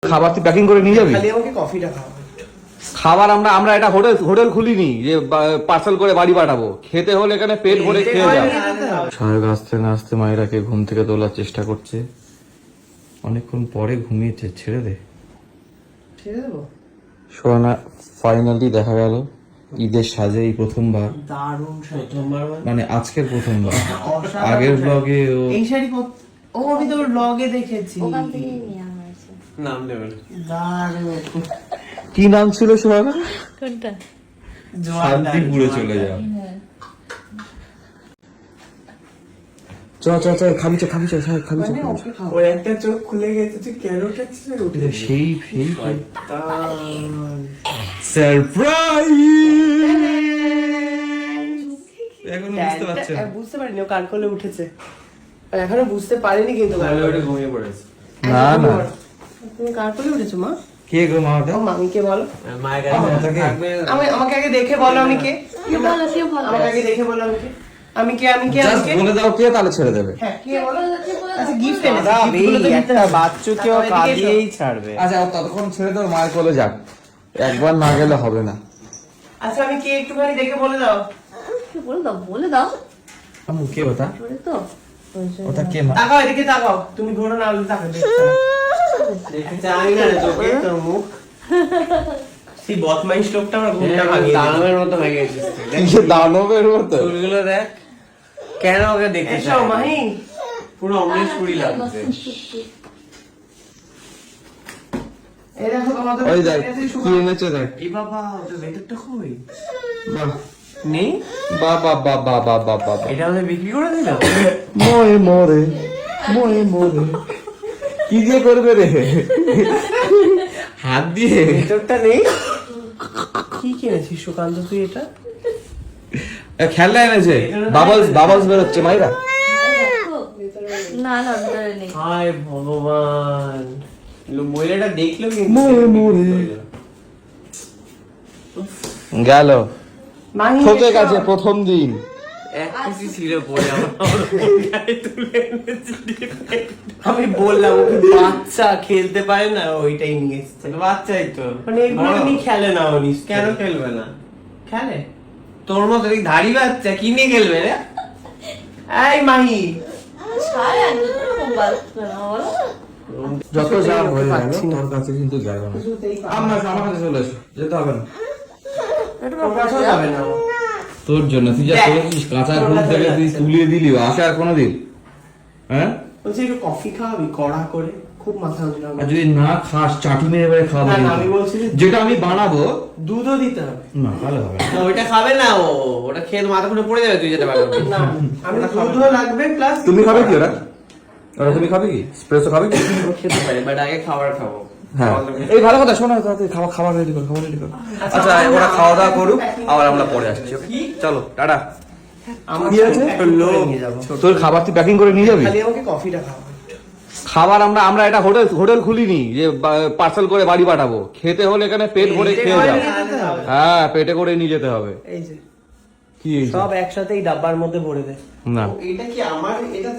খাবার তুই প্যাকিং করে নিয়ে যাবি? খালি আমাকে কফিটা খাওয়া। খাবার আমরা আমরা এটা হোটেল খুলিনি যে পার্সেল করে বাড়ি পাঠাবো। খেতে হলে এখানে পেট ভরে খেয়ে যাও। সাহেব আস্তে না আস্তে মায়েরাকে ঘুম থেকে তোলার চেষ্টা করছে। অনেকক্ষণ পরে ঘুমিয়েছে, ছেড়ে দে। ছেড়ে দেবো? সোনা ফাইনালি দেখা গেল ঈদের সাজে এই প্রথমবার। দারুণ প্রথমবার মানে আজকের প্রথমবার। আগের ব্লগে ও এই শাড়ি ও আমি তোর ব্লগে দেখেছি। ওখান থেকেই নিয়ে হয়েছে। নাম নেবেন? দারুণ। কি নাম ছিল সোনা? কোনটা? শান্তিপুরে চলে যাও। চ খাবি চ সাহেব খাবি চ। ওর একটা চোখ খুলে গেছে, তুই কেন উঠেছিস? সেই সারপ্রাইজ। এখনো বুঝতে পারছেন? বুঝতে পারিনি ও কার কোলে উঠেছে। এখনো বুঝতে পারিনি কিন্তু ঘুমিয়ে পড়েছে। না না, তুমি কার কোলে উঠেছো মা? কে গো মা ওটা? ও মামিকে বলো। মায়ের কাছে থাকবে। আমাকে আগে দেখে বলো আমি কে। তুই বলো, তুই বলো। আমাকে আগে দেখে বলো আমি কে। আমি কে? জাস্ট বলে দাও কে, তাহলে ছেড়ে দেবে। হ্যাঁ কে বলো? তুই বলো, আচ্ছা তুই গিফট বলো। এনেছি। একটা বাচ্চাকেও কাঁদিয়েই ছাড়বে। আচ্ছা ততক্ষণ ছেড়ে দাও, মায়ের কোলে যাক। একবার না গেলে হবে না। আচ্ছা আমি কে একটুখানি দেখে বলে দাও। তুই বলে দাও, বলে দাও। আমু কে ওটা? বলে তো। ওটা কে মা? তাকাও এদিকে তাকাও। তুমি ঘোরো না আলু তাকাও দেখছো না। দেখতে আমি না তোকে তোর মুখ সেই বদমাইশ লোকটা আমার ঘুমটা ভাঙিয়ে দিল। দানবের মতো হয়ে গেছিস তুই। দেখ কি দানবের মতো? চুলগুলো দেখ। কেন ওকে দেখতে এসো চাই? মাহি। পুরো অমরেশ পুরি লাগছে। এই দেখো তোমাদের ওই দেখ কি এনেছে দেখ। এই বাবা ওটা ভেতরটা কই? বাহ নেই? বাবা বাবা বাবা বাবা। এটা আমাদের বিক্রি করে দিল? মরে মরে কি দিয়ে করবে রে? হাত দিয়ে? ভেতরটা নেই। কি কিনেছিস সুকান্ত তুই এটা? খেলনা এনেছে। বাবলস বেরোচ্ছে মাইরা। না না, ভিতরে নেই। হায় ভগবান, মহিলাটা দেখলো কিন্তু মরে গেল। মাহি ঠকে গেছে প্রথম দিন। এক পিসি ছিল পড়ে আমার গায়ে তুলে এনেছি। আমি বললাম ওকে বাচ্চা খেলতে পারে না, ওইটাই নিয়ে এসেছে। বাচ্চাই তো, মানে এগুলো নিয়ে খেলে না ও নিশ্চয়ই। কেন খেলবে না? খেলে? তোর মতো এই ধাড়ি বাচ্চা কি নিয়ে খেলবে রে? এই মাহি সারা এরকম বাচ্চা না, বলো। যত যা হয়ে গেল পাচ্ছি না। তোর কাছে কিন্তু যাবে না। কিছুতেই পারে না। আমার কাছে চলে এসো, যেতে হবে না। ওর কাছেও যাবে না ও। তোর জন্য তুই যা দেখ, করেছিস, কাঁচা তোর ঘুম কাছে থেকে তুই যাচ্ছে। তুলিয়ে দিলি, আসে আর কোনোদিন? হ্যাঁ? বলছি একটু কফি খাওয়াবি কড়া করে, খুব মাথা যন্ত্রণা আর করে। যদি না খাস চাটু মেরে মেরে খাওয়াবো না, না, কিন্তু। আমি বলছি যে- যেটা আমি বানাবো দুধও দিতে হবে। না তাহলে হবে না। না, ওইটা খাবে না ও, ওটা খেয়ে তো মাথা খুলে পড়ে যাবে তুই যেতে পারবি না আমি দুধও লাগবে প্লাস তুমি খাবে কি ওরা? ওরা তুমি খাবে কি? স্প্রেসো খাবে কি? খেতে পারি, বাট আগে খাবার খাবো। হ্যাঁ এই ভালো কথা, শোনো তাড়াতাড়ি খাবার রেডি করো। আচ্ছা ওরা খাওয়া দাওয়া করুক, আবার আমরা পরে আসছি। okay? চলো টাটা। আমার কি আছে? লোক নিয়ে যাবো। তোর খাবার তুই প্যাকিং করে নিয়ে যাবি? খালি আমাকে কফিটা খাওয়া। খাবার আমরা এটা হোটেল খুলিনি যে পার্সেল করে বাড়ি পাঠাবো। খেতে হলে এখানে পেট ভরে খেয়ে যাও। হ্যাঁ পেটে করে নিয়ে যেতে হবে। এই যে কি এই যে? সব একসাথে এই ডাব্বার মধ্যে ভরে দে। না এটা কি আমার? এটা